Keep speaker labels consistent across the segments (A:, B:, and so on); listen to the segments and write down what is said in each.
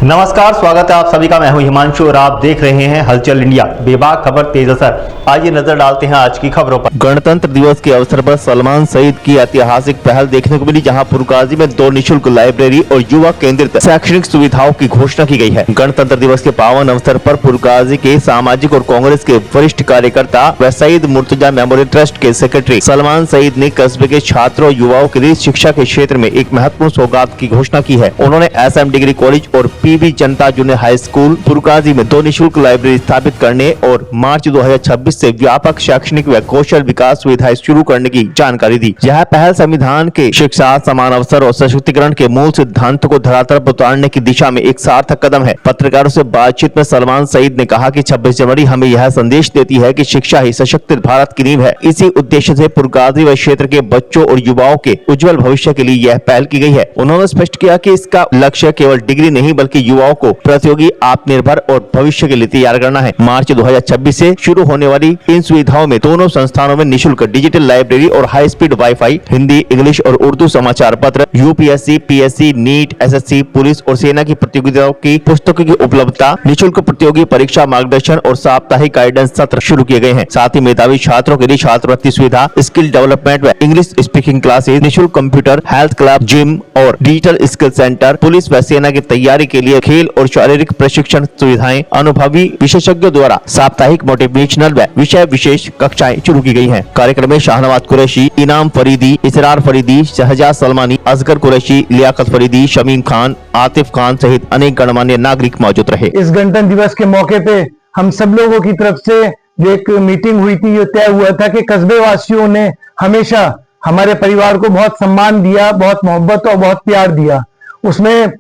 A: नमस्कार, स्वागत है आप सभी का। मैं हूं हिमांशु और आप देख रहे हैं हलचल इंडिया। बेबाक खबर तेज असर। आइए नजर डालते हैं आज की खबरों पर।
B: गणतंत्र दिवस के अवसर पर सलमान सईद की ऐतिहासिक पहल देखने को मिली, जहां पुरकाजी में 2 निःशुल्क लाइब्रेरी और युवा केंद्रित शैक्षणिक सुविधाओं की घोषणा की गई है। गणतंत्र दिवस के पावन अवसर पर पुरकाजी के सामाजिक और कांग्रेस के वरिष्ठ कार्यकर्ता व सईद मुर्तजा मेमोरियल ट्रस्ट के सेक्रेटरी सलमान सईद ने कस्बे के छात्रों और युवाओं के लिए शिक्षा के क्षेत्र में एक महत्वपूर्ण सौगात की घोषणा की है। उन्होंने SM डिग्री कॉलेज और PB जनता जूनियर हाई स्कूल पुरकाजी में 2 निःशुल्क लाइब्रेरी स्थापित करने और मार्च 2026 से व्यापक शैक्षणिक व कौशल विकास सुविधाएं शुरू करने की जानकारी दी। यह पहल संविधान के शिक्षा, समान अवसर और सशक्तिकरण के मूल सिद्धांतों को धरातल पर उतारने की दिशा में एक सार्थक कदम है। पत्रकारों से बातचीत में सलमान सईद ने कहा कि 26 जनवरी हमें यह संदेश देती है कि शिक्षा ही सशक्त भारत की नींव है। इसी उद्देश्य से पुरकाजी व क्षेत्र के बच्चों और युवाओं के उज्जवल भविष्य के लिए यह पहल की गई है। उन्होंने स्पष्ट किया कि इसका लक्ष्य केवल डिग्री नहीं बल्कि युवाओं को प्रतियोगी, आत्मनिर्भर और भविष्य के लिए तैयार करना है। मार्च 2026 से शुरू होने वाली इन सुविधाओं में दोनों संस्थानों में निःशुल्क डिजिटल लाइब्रेरी और high speed WiFi, Hindi, English और उर्दू समाचार पत्र, UPSC, PSC, NEET, SSC, police और सेना की प्रतियोगिताओं की पुस्तकों की उपलब्धता, निःशुल्क प्रतियोगी परीक्षा मार्गदर्शन और साप्ताहिक गाइडेंस सत्र शुरू किए गए हैं। साथ ही मेधावी छात्रों के लिए छात्रवृत्ति सुविधा, स्किल डेवलपमेंट व इंग्लिश स्पीकिंग क्लासेज, निःशुल्क कंप्यूटर, हेल्थ क्लब, जिम और डिजिटल स्किल सेंटर, पुलिस व सेना की तैयारी के लिए खेल और शारीरिक प्रशिक्षण सुविधाएं, अनुभवी विशेषज्ञों द्वारा साप्ताहिक मोटिवेशनल व विषय विशेष कक्षाएं शुरू की गई हैं। कार्यक्रम में शाहनवाज कुरैशी, इनाम फरीदी, इसरार फरीदी, शहजाद सलमानी, असगर कुरैशी, लियाकत फरीदी, शमीम खान, आतिफ खान सहित अनेक गणमान्य नागरिक मौजूद रहे।
C: इस गणतंत्र दिवस के मौके पे हम सब लोगों की तरफ से जो एक मीटिंग हुई थी, ये तय हुआ था कि कस्बे वासियों ने हमेशा हमारे परिवार को बहुत सम्मान दिया, बहुत मोहब्बत और बहुत प्यार दिया। उसमें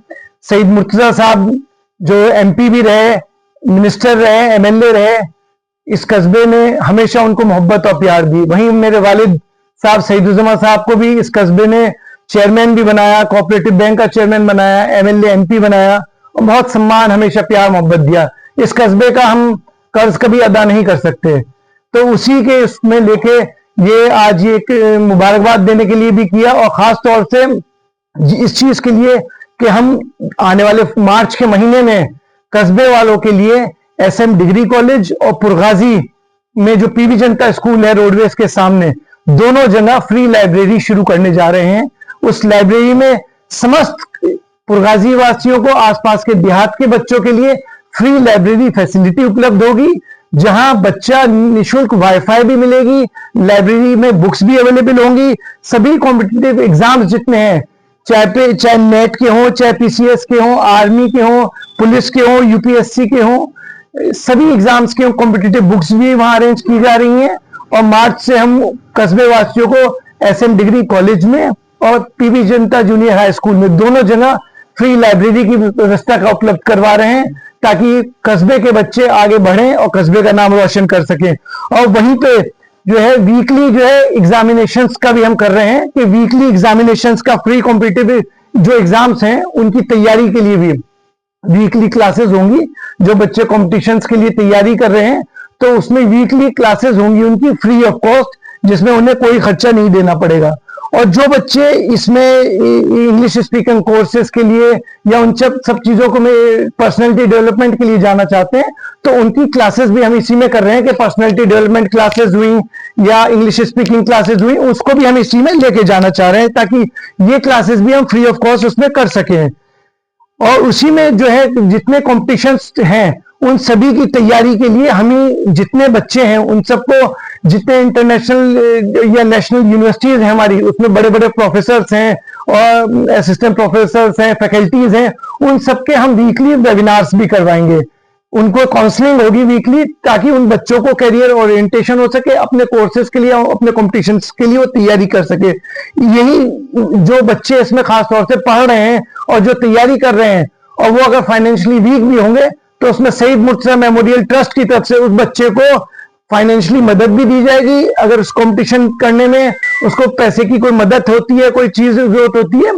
C: सईद मुर्तजा साहब जो MP भी रहे, मिनिस्टर रहे, MLA रहे, इस कस्बे ने हमेशा उनको मोहब्बत और प्यार दी। वहीं मेरे वालिद साहब सईदुज्जमा साहब को भी इस कस्बे ने चेयरमैन भी बनाया, कोऑपरेटिव बैंक का चेयरमैन बनाया, MLA MP बनाया और बहुत सम्मान, हमेशा प्यार मोहब्बत दिया। इस कस्बे का हम कर्ज कभी अदा नहीं कर सकते, तो उसी के इसमें लेके ये आज एक मुबारकबाद देने के लिए भी किया और खास तौर से इस चीज के लिए कि हम आने वाले मार्च के महीने में कस्बे वालों के लिए SM डिग्री कॉलेज और पुरकाजी में जो PB जनता स्कूल है रोडवेज के सामने, दोनों जगह फ्री लाइब्रेरी शुरू करने जा रहे हैं। उस लाइब्रेरी में समस्त पुरकाजी वासियों को, आसपास के देहात के बच्चों के लिए फ्री लाइब्रेरी फैसिलिटी उपलब्ध होगी, जहां बच्चा निःशुल्क वाईफाई भी मिलेगी, लाइब्रेरी में बुक्स भी अवेलेबल होंगी। सभी कॉम्पिटिटिव एग्जाम्स जितने हैं, चाहे नेट के हों, चाहे PCS के हों, आर्मी के हों, पुलिस के हों, UPSC के हों, सभी एग्जाम्स के कॉम्पिटिटिव बुक्स भी वहां अरेंज की जा रही हैं। और मार्च से हम कस्बे वासियों को SM डिग्री कॉलेज में और PB जनता जूनियर हाई स्कूल में दोनों जगह फ्री लाइब्रेरी की व्यवस्था का उपलब्ध करवा रहे हैं, ताकि कस्बे के बच्चे आगे बढ़ें और कस्बे का नाम रोशन कर सकें। और वहीं पे जो है वीकली जो है एग्जामिनेशंस का भी हम कर रहे हैं कि वीकली एग्जामिनेशंस का फ्री कॉम्पिटिटिव जो एग्जाम्स हैं उनकी तैयारी के लिए भी वीकली क्लासेस होंगी। जो बच्चे कॉम्पिटिशन्स के लिए तैयारी कर रहे हैं तो उसमें वीकली क्लासेस होंगी उनकी फ्री ऑफ कॉस्ट, जिसमें उन्हें कोई खर्चा नहीं देना पड़ेगा। और जो बच्चे इसमें इंग्लिश स्पीकिंग कोर्सेज के लिए या उन सब चीजों को में पर्सनैलिटी डेवलपमेंट के लिए जाना चाहते हैं, तो उनकी क्लासेस भी हम इसी में कर रहे हैं कि पर्सनैलिटी डेवलपमेंट क्लासेस हुई या इंग्लिश स्पीकिंग क्लासेस हुई, उसको भी हम इसी में लेके जाना चाह रहे हैं, ताकि ये क्लासेस भी हम फ्री ऑफ कॉस्ट उसमें कर सकें। और उसी में जो है जितने कॉम्पिटिशन्स हैं उन सभी की तैयारी के लिए हमें जितने बच्चे हैं उन सबको, जितने इंटरनेशनल या नेशनल यूनिवर्सिटीज हैं हमारी, उसमें बड़े बड़े प्रोफेसर्स हैं और असिस्टेंट प्रोफेसर्स हैं, फैकल्टीज हैं, उन सबके हम वीकली वेबिनार्स भी करवाएंगे। उनको काउंसलिंग होगी वीकली, ताकि उन बच्चों को करियर ओरिएंटेशन हो सके, अपने कोर्सेज के लिए, अपने कॉम्पिटिशन्स के लिए वो तैयारी कर सके। यही जो बच्चे इसमें खास तौर से पढ़ रहे हैं और जो तैयारी कर रहे हैं, और वो अगर फाइनेंशियली वीक भी होंगे तो उसमें सईद मुर्तजा मेमोरियल ट्रस्ट की तरफ से उस बच्चे को फाइनेंशियली मदद भी दी जाएगी। अगर उस कंपटीशन करने में उसको पैसे की कोई मदद होती है, कोई चीज जरूरत होती है,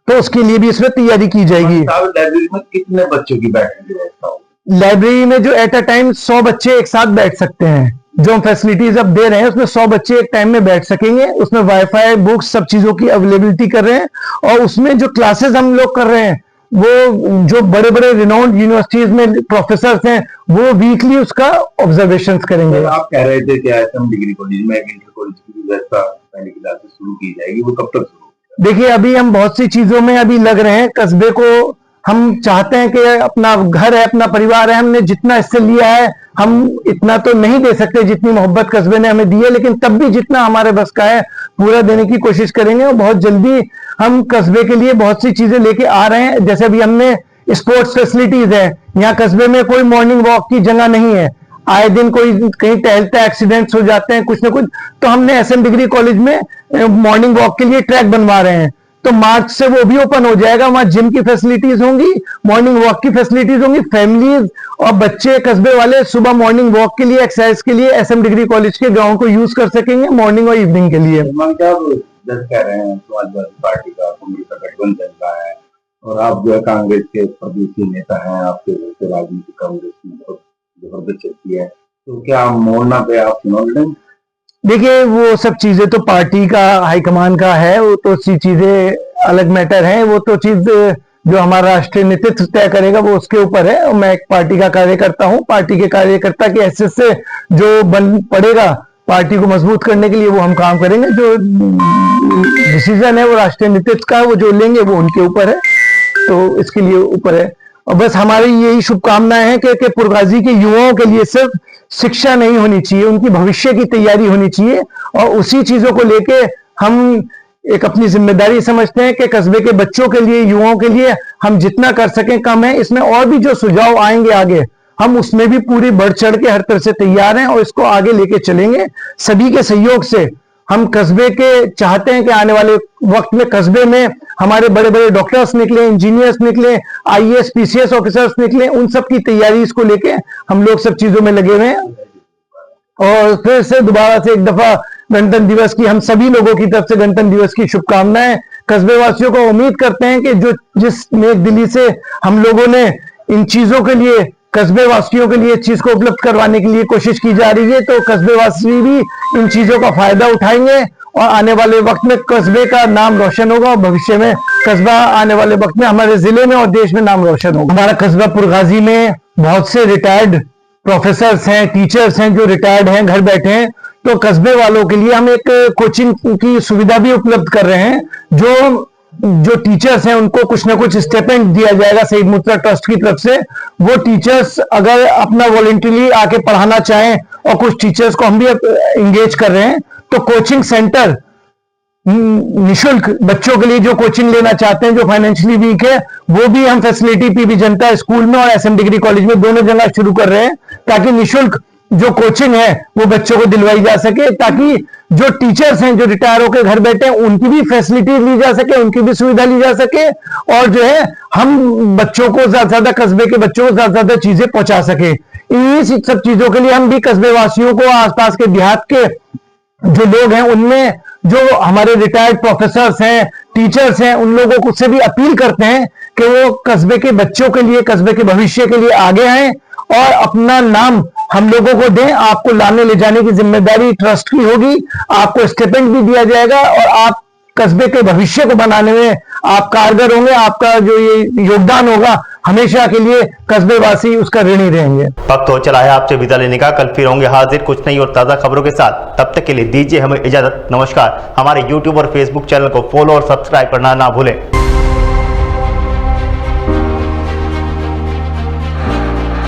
C: तो उसके लिए भी इसमें तैयारी की जाएगी।
D: लाइब्रेरी में कितने बच्चों की बैठने की व्यवस्था होगी?
C: लाइब्रेरी में जो एट अ टाइम 100 बच्चे एक साथ बैठ सकते हैं। जो हम फैसिलिटीज अब दे रहे हैं उसमें 100 बच्चे एक टाइम में बैठ सकेंगे। उसमें वाईफाई, बुक्स, सब चीजों की अवेलेबिलिटी कर रहे हैं। और उसमें जो क्लासेस हम लोग कर रहे हैं वो जो बड़े बड़े रिनाउंड यूनिवर्सिटीज में प्रोफेसर हैं वो वीकली उसका ऑब्जर्वेशन करेंगे।
D: सर, आप कह रहे थे कि एसएम डिग्री कॉलेज में एक इंटर कॉलेज की व्यवस्था पहली क्लासेस शुरू की जाएगी, वो कब तक शुरू होगी?
C: देखिए अभी हम बहुत सी चीजों में अभी लग रहे हैं। कस्बे को हम चाहते हैं कि अपना घर है, अपना परिवार है, हमने जितना इससे लिया है हम इतना तो नहीं दे सकते जितनी मोहब्बत कस्बे ने हमें दी है, लेकिन तब भी जितना हमारे बस का है पूरा देने की कोशिश करेंगे। और बहुत जल्दी हम कस्बे के लिए बहुत सी चीजें लेके आ रहे हैं। जैसे अभी हमने स्पोर्ट्स फैसिलिटीज है, यहाँ कस्बे में कोई मॉर्निंग वॉक की जगह नहीं है, आए दिन कोई कहीं टहलता है, एक्सीडेंट्स हो जाते हैं कुछ ना कुछ, तो हमने एसएम डिग्री कॉलेज में मॉर्निंग वॉक के लिए ट्रैक बनवा रहे हैं। तो मार्च से वो भी ओपन हो जाएगा, वहां जिम की फैसिलिटीज होंगी, मॉर्निंग वॉक की फैसिलिटीज होंगी। फैमिलीज और बच्चे कस्बे वाले सुबह मॉर्निंग वॉक के लिए, एक्सरसाइज के लिए एसएम डिग्री कॉलेज के ग्राउंड को यूज कर सकेंगे मॉर्निंग और इवनिंग के लिए।
D: जज कह रहे हैं समाजवादी पार्टी का कांग्रेस का गठबंधन चल रहा है और आप जो है कांग्रेस के प्रदेशी नेता हैं, आपके जैसे राजनीति कांग्रेस की बहुत जबरदस्त शक्ति है, तो क्या मोड़ना पे आप चुनाव लड़ेंगे?
C: देखिए वो सब चीजें तो पार्टी का हाईकमान का है, वो तो सी चीजें अलग मैटर है, वो तो चीज जो हमारा राष्ट्रीय नेतृत्व तय करेगा वो उसके ऊपर है। और मैं एक पार्टी का कार्यकर्ता हूं, पार्टी के कार्यकर्ता के हैसियत से जो बन पड़ेगा पार्टी को मजबूत करने के लिए वो हम काम करेंगे। जो डिसीजन है वो राष्ट्रीय नेतृत्व का, वो जो लेंगे वो उनके ऊपर है, तो इसके लिए ऊपर है। और बस हमारी यही शुभकामनाएं हैं कि पुरगाजी के युवाओं के लिए सिर्फ शिक्षा नहीं होनी चाहिए, उनकी भविष्य की तैयारी होनी चाहिए। और उसी चीजों को लेके हम एक अपनी जिम्मेदारी समझते हैं कि कस्बे के बच्चों के लिए, युवाओं के लिए हम जितना कर सकें कम है। इसमें और भी जो सुझाव आएंगे आगे, हम उसमें भी पूरी बढ़ चढ़ के हर तरह से तैयार हैं और इसको आगे लेके चलेंगे सभी के सहयोग से। हम कस्बे के चाहते हैं कि आने वाले वक्त में कस्बे में हमारे बड़े बड़े डॉक्टर्स निकले, इंजीनियर्स निकले, आईएएस पीसीएस ऑफिसर्स निकले, उन सब की तैयारी इसको लेके हम लोग सब चीजों में लगे हुए हैं। और फिर से दोबारा से एक दफा गणतंत्र दिवस की हम सभी लोगों की तरफ से गणतंत्र दिवस की शुभकामनाएं। कस्बे वासियों को उम्मीद करते हैं कि जो जिस नेक दिली से हम लोगों ने इन चीजों के लिए, कस्बे वासियों के लिए इस चीज को उपलब्ध करवाने के लिए कोशिश की जा रही है, तो कस्बे वासी भी इन चीजों का फायदा उठाएंगे और आने वाले वक्त में कस्बे का नाम रोशन होगा और भविष्य में कस्बा आने वाले वक्त में हमारे जिले में और देश में नाम रोशन होगा। हमारा कस्बा पुरगाजी में बहुत से रिटायर्ड प्रोफेसर्स हैं, टीचर्स हैं जो रिटायर्ड हैं, घर बैठे हैं, तो कस्बे वालों के लिए हम एक कोचिंग की सुविधा भी उपलब्ध कर रहे हैं। जो टीचर्स हैं उनको कुछ ना कुछ स्टेपेंड दिया जाएगा शहीद मुत्रा ट्रस्ट की तरफ से। वो टीचर्स अगर अपना वॉलंटरी आके पढ़ाना चाहें, और कुछ टीचर्स को हम भी इंगेज कर रहे हैं, तो कोचिंग सेंटर निशुल्क बच्चों के लिए जो कोचिंग लेना चाहते हैं, जो फाइनेंशियली वीक है, वो भी हम फैसिलिटी पीबी जनता स्कूल में और एसएम डिग्री कॉलेज में दोनों जगह शुरू कर रहे हैं, ताकि निशुल्क जो कोचिंग है वो बच्चों को दिलवाई जा सके, ताकि जो टीचर्स हैं जो रिटायर होकर घर बैठे हैं उनकी भी फैसिलिटी ली जा सके, उनकी भी सुविधा ली जा सके, और जो है हम बच्चों को ज्यादा ज्यादा, कस्बे के बच्चों को ज्यादा ज्यादा चीजें पहुंचा सके। इन्हीं सब चीजों के लिए हम भी कस्बे वासियों को, आसपास के देहात के जो लोग हैं उनमें जो हमारे रिटायर्ड प्रोफेसर्स हैं, टीचर्स हैं, उन लोगों को से भी अपील करते हैं कि वो कस्बे के बच्चों के लिए, कस्बे के भविष्य के लिए आगे आएं और अपना नाम हम लोगों को दें। आपको लाने ले जाने की जिम्मेदारी ट्रस्ट की होगी, आपको स्टिपेंड भी दिया जाएगा और आप कस्बे के भविष्य को बनाने में आप कारगर होंगे। आपका जो ये योगदान होगा हमेशा के लिए कस्बे वासी उसका ऋणी रहेंगे।
A: वक्त हो चला है आपसे विदा लेने का। कल फिर होंगे हाजिर कुछ नई और ताज़ा खबरों के साथ। तब तक के लिए दीजिए हमें इजाजत। नमस्कार। हमारे YouTube और Facebook चैनल को फॉलो और सब्सक्राइब करना ना भूलें।